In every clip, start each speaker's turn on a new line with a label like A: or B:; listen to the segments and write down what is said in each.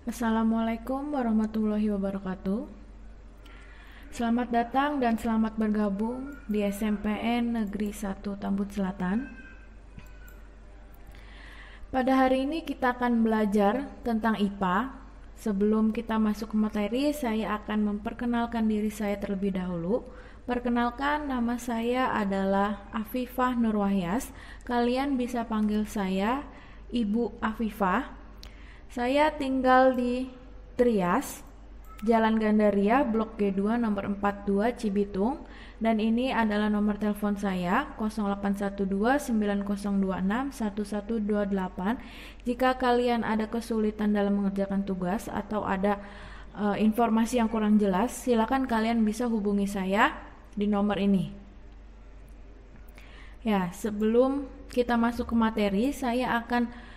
A: Assalamualaikum warahmatullahi wabarakatuh. Selamat datang dan selamat bergabung di SMPN Negeri 1 Tambun Selatan. Pada hari ini kita akan belajar tentang IPA. Sebelum kita masuk ke materi, saya akan memperkenalkan diri saya terlebih dahulu. Perkenalkan, nama saya adalah Afifah Nurwahyas. Kalian bisa panggil saya Ibu Afifah. Saya tinggal di Trias, Jalan Gandaria, Blok G2 nomor 42 Cibitung, dan ini adalah nomor telepon saya 0812-9026-1128. Jika kalian ada kesulitan dalam mengerjakan tugas atau ada informasi yang kurang jelas, silakan kalian bisa hubungi saya di nomor ini. Ya, sebelum kita masuk ke materi, saya akan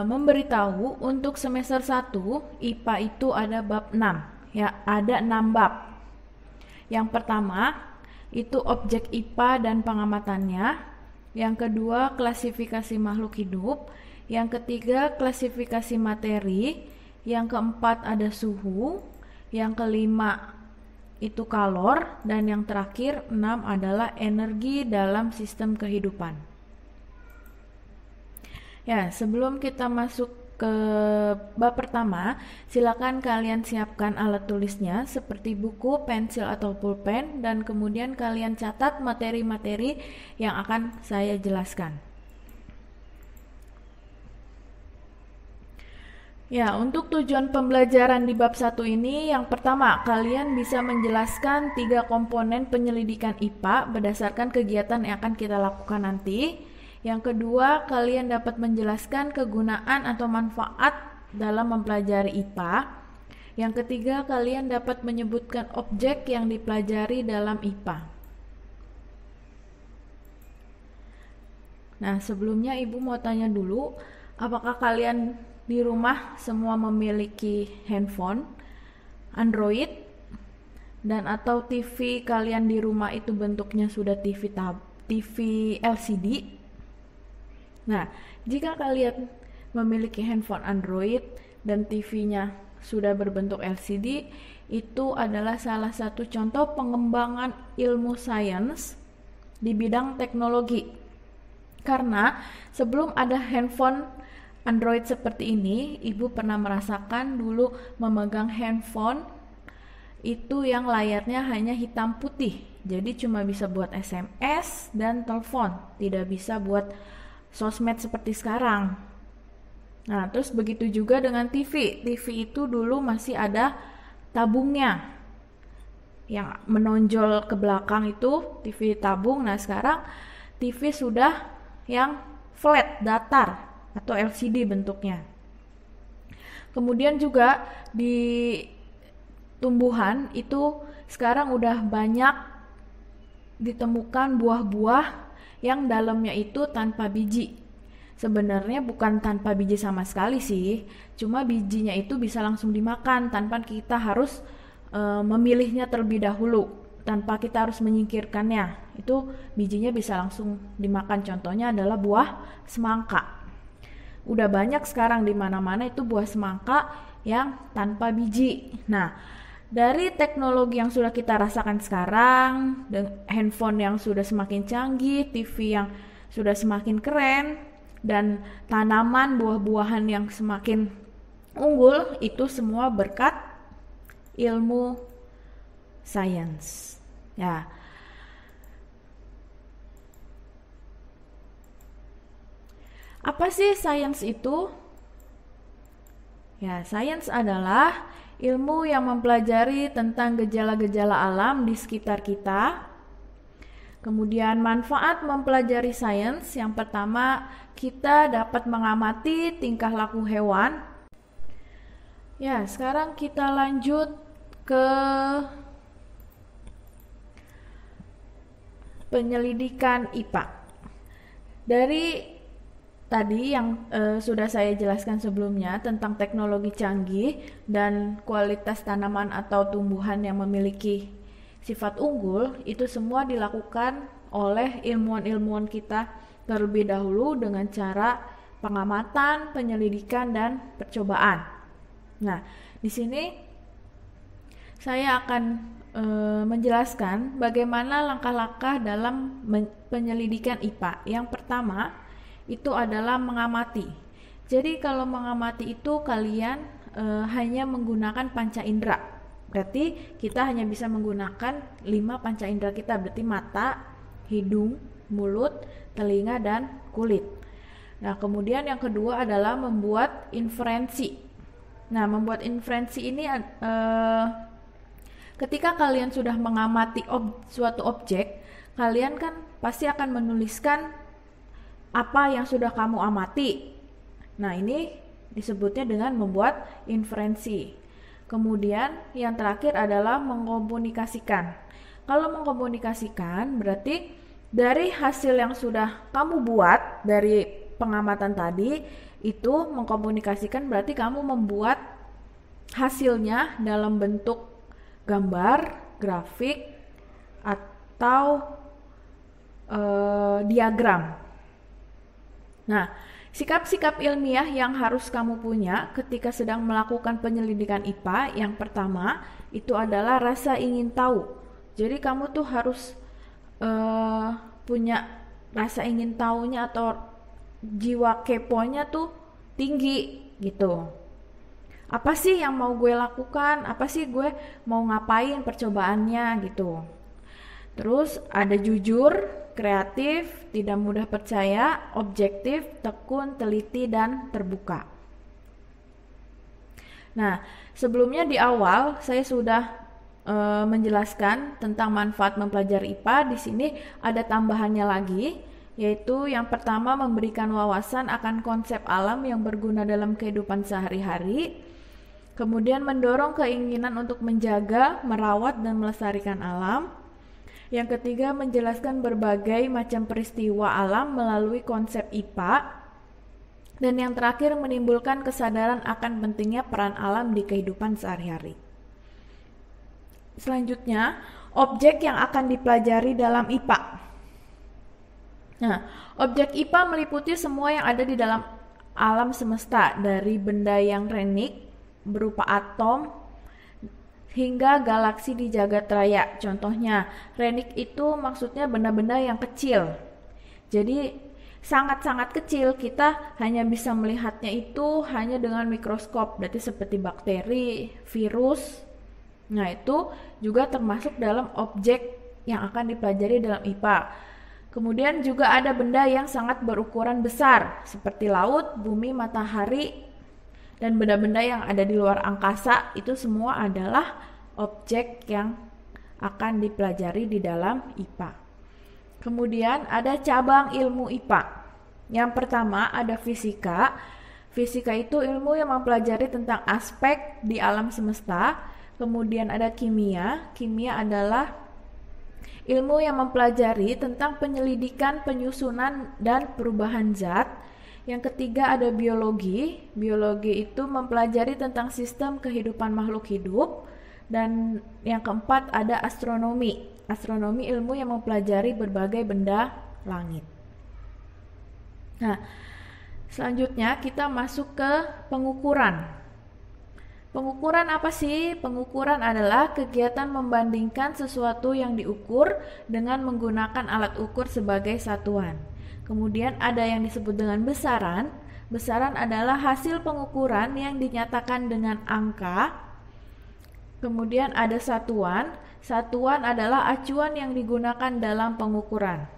A: memberitahu untuk semester 1 IPA itu ada bab 6. Ya, ada 6 bab. Yang pertama itu objek IPA dan pengamatannya. Yang kedua klasifikasi makhluk hidup. Yang ketiga klasifikasi materi. Yang keempat ada suhu. Yang kelima itu kalor, dan yang terakhir 6 adalah energi dalam sistem kehidupan. Ya, sebelum kita masuk ke bab pertama, silakan kalian siapkan alat tulisnya seperti buku, pensil atau pulpen, dan kemudian kalian catat materi-materi yang akan saya jelaskan. Ya, untuk tujuan pembelajaran di bab 1 ini, yang pertama, kalian bisa menjelaskan 3 komponen penyelidikan IPA berdasarkan kegiatan yang akan kita lakukan nanti. Yang kedua, kalian dapat menjelaskan kegunaan atau manfaat dalam mempelajari IPA. Yang ketiga, kalian dapat menyebutkan objek yang dipelajari dalam IPA. Nah, sebelumnya Ibu mau tanya dulu, apakah kalian di rumah semua memiliki handphone, Android, dan atau TV kalian di rumah itu bentuknya sudah TV LCD? Nah, jika kalian memiliki handphone Android dan TV-nya sudah berbentuk LCD, itu adalah salah satu contoh pengembangan ilmu sains di bidang teknologi. Karena sebelum ada handphone Android seperti ini, Ibu pernah merasakan dulu memegang handphone itu yang layarnya hanya hitam putih. Jadi cuma bisa buat SMS dan telepon, tidak bisa buat sosmed seperti sekarang. Nah, terus begitu juga dengan TV. TV itu dulu masih ada tabungnya yang menonjol ke belakang, itu TV tabung. Nah, sekarang TV sudah yang flat, datar atau LCD bentuknya. Kemudian juga di tumbuhan itu sekarang udah banyak ditemukan buah-buah yang dalamnya itu tanpa biji. Sebenarnya bukan tanpa biji sama sekali sih, cuma bijinya itu bisa langsung dimakan tanpa kita harus memilihnya terlebih dahulu, tanpa kita harus menyingkirkannya. Itu bijinya bisa langsung dimakan. Contohnya adalah buah semangka. Udah banyak sekarang di mana-mana itu buah semangka yang tanpa biji. Nah, dari teknologi yang sudah kita rasakan sekarang, handphone yang sudah semakin canggih, TV yang sudah semakin keren, dan tanaman buah-buahan yang semakin unggul, itu semua berkat ilmu sains. Ya. Apa sih sains itu? Ya, sains adalah ilmu yang mempelajari tentang gejala-gejala alam di sekitar kita. Kemudian manfaat mempelajari sains, yang pertama kita dapat mengamati tingkah laku hewan. Ya, sekarang kita lanjut ke penyelidikan IPA. Dari tadi yang sudah saya jelaskan sebelumnya tentang teknologi canggih dan kualitas tanaman atau tumbuhan yang memiliki sifat unggul, itu semua dilakukan oleh ilmuwan-ilmuwan kita terlebih dahulu dengan cara pengamatan, penyelidikan, dan percobaan. Nah, di sini saya akan menjelaskan bagaimana langkah-langkah dalam penyelidikan IPA. Yang pertama itu adalah mengamati. Jadi kalau mengamati itu kalian hanya menggunakan panca indera. Berarti kita hanya bisa menggunakan 5 panca indera kita, berarti mata, hidung, mulut, telinga, dan kulit. Nah, kemudian yang kedua adalah membuat inferensi. Nah, membuat inferensi ini ketika kalian sudah mengamati suatu objek, kalian kan pasti akan menuliskan apa yang sudah kamu amati. Nah, ini disebutnya dengan membuat inferensi. Kemudian yang terakhir adalah mengkomunikasikan. Kalau mengkomunikasikan berarti dari hasil yang sudah kamu buat dari pengamatan tadi, itu mengkomunikasikan berarti kamu membuat hasilnya dalam bentuk gambar, grafik, atau diagram. Nah, sikap-sikap ilmiah yang harus kamu punya ketika sedang melakukan penyelidikan IPA, yang pertama itu adalah rasa ingin tahu. Jadi kamu tuh harus punya rasa ingin tahunya atau jiwa keponya tuh tinggi gitu. Apa sih yang mau gue lakukan? Apa sih gue mau ngapain percobaannya gitu. Terus ada jujur, kreatif, tidak mudah percaya, objektif, tekun, teliti, dan terbuka. Nah, sebelumnya di awal saya sudah menjelaskan tentang manfaat mempelajari IPA. Di sini ada tambahannya lagi, yaitu yang pertama memberikan wawasan akan konsep alam yang berguna dalam kehidupan sehari-hari. Kemudian mendorong keinginan untuk menjaga, merawat, dan melestarikan alam. Yang ketiga, menjelaskan berbagai macam peristiwa alam melalui konsep IPA. Dan yang terakhir, menimbulkan kesadaran akan pentingnya peran alam di kehidupan sehari-hari. Selanjutnya, objek yang akan dipelajari dalam IPA. Nah, objek IPA meliputi semua yang ada di dalam alam semesta, dari benda yang renik berupa atom hingga galaksi di jagat raya. Contohnya, renik itu maksudnya benda-benda yang kecil. Jadi sangat-sangat kecil, kita hanya bisa melihatnya itu hanya dengan mikroskop, berarti seperti bakteri, virus. Nah, itu juga termasuk dalam objek yang akan dipelajari dalam IPA. Kemudian juga ada benda yang sangat berukuran besar, seperti laut, bumi, matahari, dan benda-benda yang ada di luar angkasa. Itu semua adalah objek yang akan dipelajari di dalam IPA. Kemudian ada cabang ilmu IPA. Yang pertama ada fisika. Fisika itu ilmu yang mempelajari tentang aspek di alam semesta. Kemudian ada kimia. Kimia adalah ilmu yang mempelajari tentang penyelidikan, penyusunan, dan perubahan zat. Yang ketiga ada biologi. Biologi itu mempelajari tentang sistem kehidupan makhluk hidup. Dan yang keempat ada astronomi. Astronomi ilmu yang mempelajari berbagai benda langit. Nah, selanjutnya kita masuk ke pengukuran. Pengukuran apa sih? Pengukuran adalah kegiatan membandingkan sesuatu yang diukur dengan menggunakan alat ukur sebagai satuan. Kemudian ada yang disebut dengan besaran. Besaran adalah hasil pengukuran yang dinyatakan dengan angka. Kemudian ada satuan. Satuan adalah acuan yang digunakan dalam pengukuran.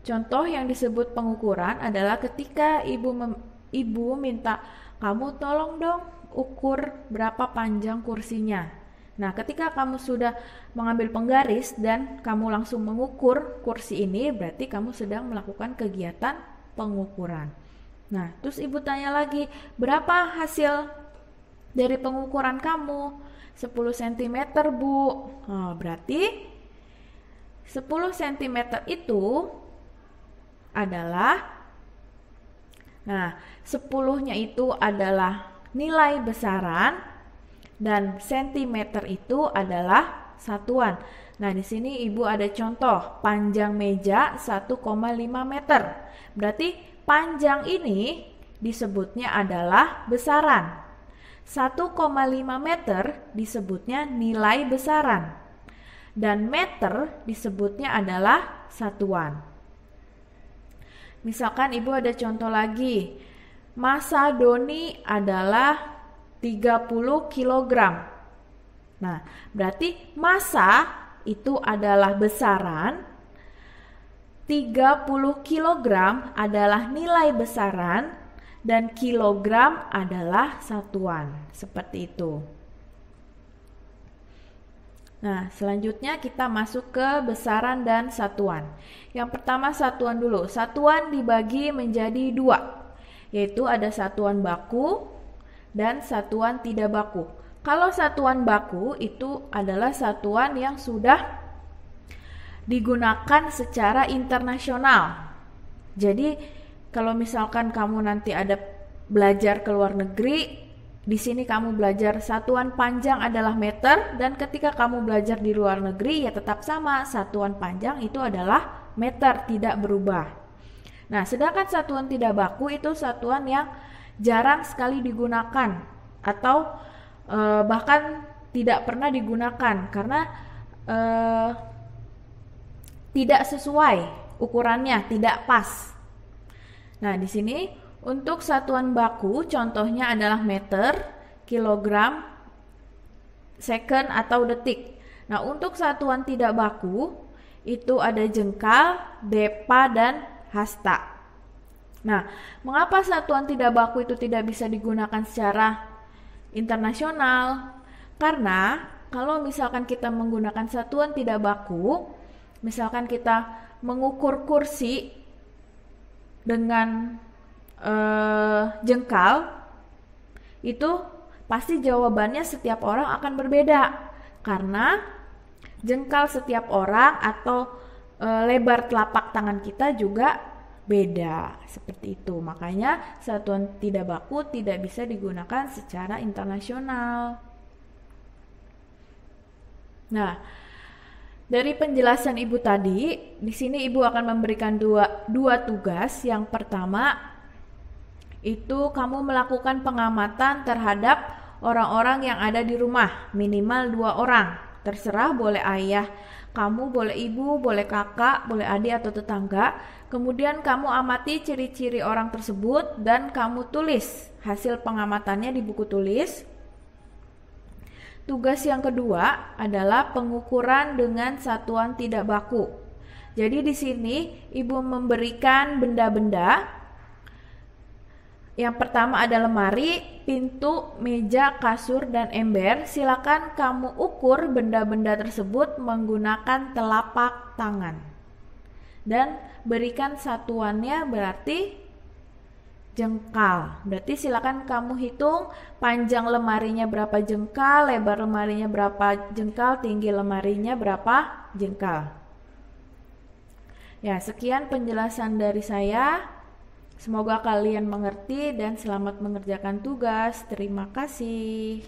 A: Contoh yang disebut pengukuran adalah ketika ibu minta, kamu tolong dong ukur berapa panjang kursinya. Nah, ketika kamu sudah mengambil penggaris dan kamu langsung mengukur kursi ini, berarti kamu sedang melakukan kegiatan pengukuran. Nah, terus ibu tanya lagi, berapa hasil dari pengukuran kamu? 10 cm, Bu. Oh, berarti 10 cm itu adalah, nah, 10-nya itu adalah nilai besaran dan sentimeter itu adalah satuan. Nah, di sini Ibu ada contoh, panjang meja 1,5 meter. Berarti panjang ini disebutnya adalah besaran. 1,5 meter disebutnya nilai besaran. Dan meter disebutnya adalah satuan. Misalkan Ibu ada contoh lagi. Massa Doni adalah 30 kg. Nah, berarti massa itu adalah besaran, 30 kg adalah nilai besaran, dan kilogram adalah satuan. Seperti itu. Nah, selanjutnya kita masuk ke besaran dan satuan. Yang pertama satuan dulu. Satuan dibagi menjadi dua, yaitu ada satuan baku dan satuan tidak baku. Kalau satuan baku itu adalah satuan yang sudah digunakan secara internasional. Jadi kalau misalkan kamu nanti ada belajar ke luar negeri, di sini kamu belajar satuan panjang adalah meter, dan ketika kamu belajar di luar negeri ya tetap sama, satuan panjang itu adalah meter, tidak berubah. Nah, sedangkan satuan tidak baku itu satuan yang jarang sekali digunakan atau bahkan tidak pernah digunakan karena tidak sesuai ukurannya, tidak pas. Nah, di sini untuk satuan baku contohnya adalah meter, kilogram, second atau detik. Nah, untuk satuan tidak baku itu ada jengkal, depa, dan hasta. Nah, mengapa satuan tidak baku itu tidak bisa digunakan secara internasional? Karena kalau misalkan kita menggunakan satuan tidak baku, misalkan kita mengukur kursi dengan jengkal, itu pasti jawabannya setiap orang akan berbeda karena jengkal setiap orang atau lebar telapak tangan kita juga beda, seperti itu. Makanya satuan tidak baku tidak bisa digunakan secara internasional. Nah, dari penjelasan Ibu tadi, di sini Ibu akan memberikan dua tugas. Yang pertama itu kamu melakukan pengamatan terhadap orang-orang yang ada di rumah, minimal 2 orang. Terserah, boleh ayah kamu, boleh ibu, boleh kakak, boleh adik atau tetangga. Kemudian kamu amati ciri-ciri orang tersebut dan kamu tulis hasil pengamatannya di buku tulis. Tugas yang kedua adalah pengukuran dengan satuan tidak baku. Jadi di sini Ibu memberikan benda-benda. Yang pertama ada lemari, pintu, meja, kasur, dan ember. Silakan kamu ukur benda-benda tersebut menggunakan telapak tangan. Dan berikan satuannya berarti jengkal. Berarti silakan kamu hitung panjang lemarinya berapa jengkal, lebar lemarinya berapa jengkal, tinggi lemarinya berapa jengkal. Ya, sekian penjelasan dari saya. Semoga kalian mengerti dan selamat mengerjakan tugas. Terima kasih.